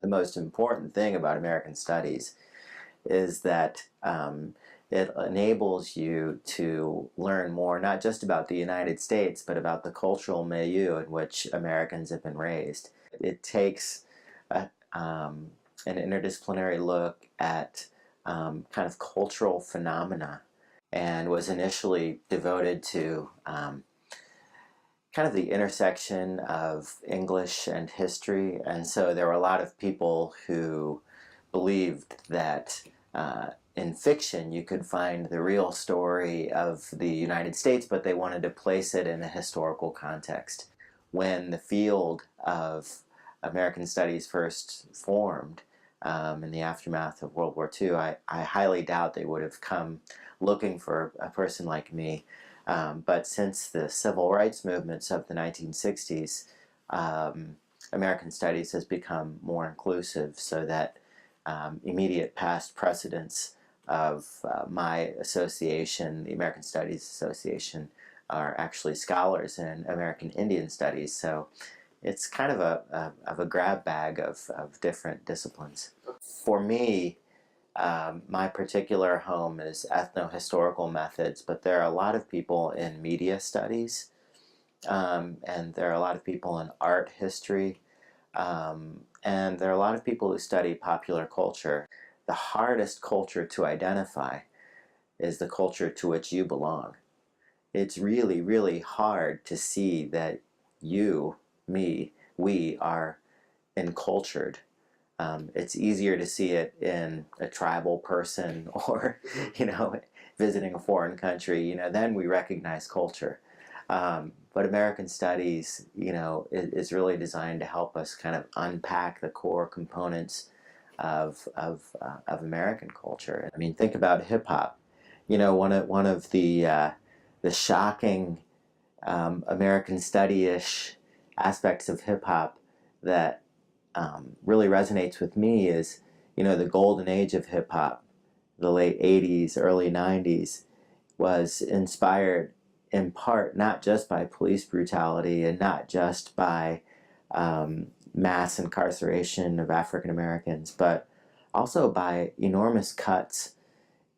The most important thing about American Studies is that it enables you to learn more, not just about the United States, but about the cultural milieu in which Americans have been raised. It takes an interdisciplinary look at kind of cultural phenomena and was initially devoted to kind of the intersection of English and history. And so there were a lot of people who believed that in fiction you could find the real story of the United States, but they wanted to place it in a historical context. When the field of American Studies first formed in the aftermath of World War II, I highly doubt they would have come looking for a person like me. But since the civil rights movements of the 1960s, American Studies has become more inclusive so that immediate past precedents of my association, the American Studies Association, are actually scholars in American Indian Studies. So it's kind of a grab bag of different disciplines. For me, my particular home is ethno-historical methods, but there are a lot of people in media studies, and there are a lot of people in art history, and there are a lot of people who study popular culture. The hardest culture to identify is the culture to which you belong. It's really, really hard to see that you, me, we are encultured. It's easier to see it in a tribal person or, visiting a foreign country. Then we recognize culture. But American Studies, is really designed to help us kind of unpack the core components of American culture. I mean, think about hip hop. One of the shocking American Study-ish aspects of hip hop that really resonates with me is, the golden age of hip hop, the late 80s, early 90s, was inspired in part not just by police brutality and not just by mass incarceration of African Americans, but also by enormous cuts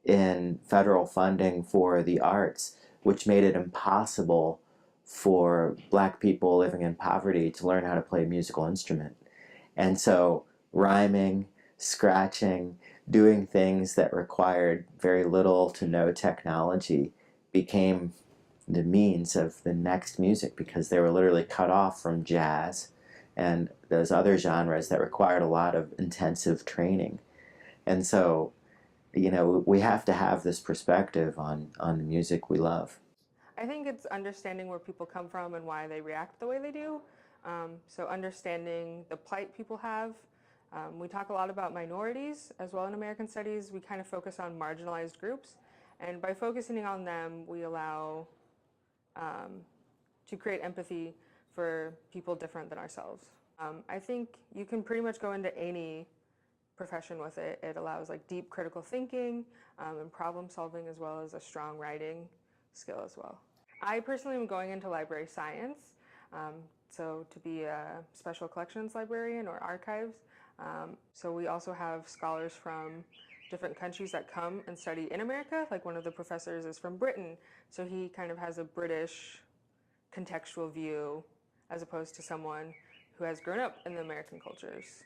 in federal funding for the arts, which made it impossible for black people living in poverty to learn how to play a musical instrument. And so rhyming, scratching, doing things that required very little to no technology became the means of the next music, because they were literally cut off from jazz and those other genres that required a lot of intensive training. And so, we have to have this perspective on the music we love. I think it's understanding where people come from and why they react the way they do. So understanding the plight people have. We talk a lot about minorities as well in American Studies. We kind of focus on marginalized groups. And by focusing on them, we allow to create empathy for people different than ourselves. I think you can pretty much go into any profession with it. It allows like deep critical thinking and problem solving, as well as a strong writing skill as well. I personally am going into library science, so to be a special collections librarian or archives. So we also have scholars from different countries that come and study in America. Like one of the professors is from Britain, so he kind of has a British contextual view as opposed to someone who has grown up in the American cultures.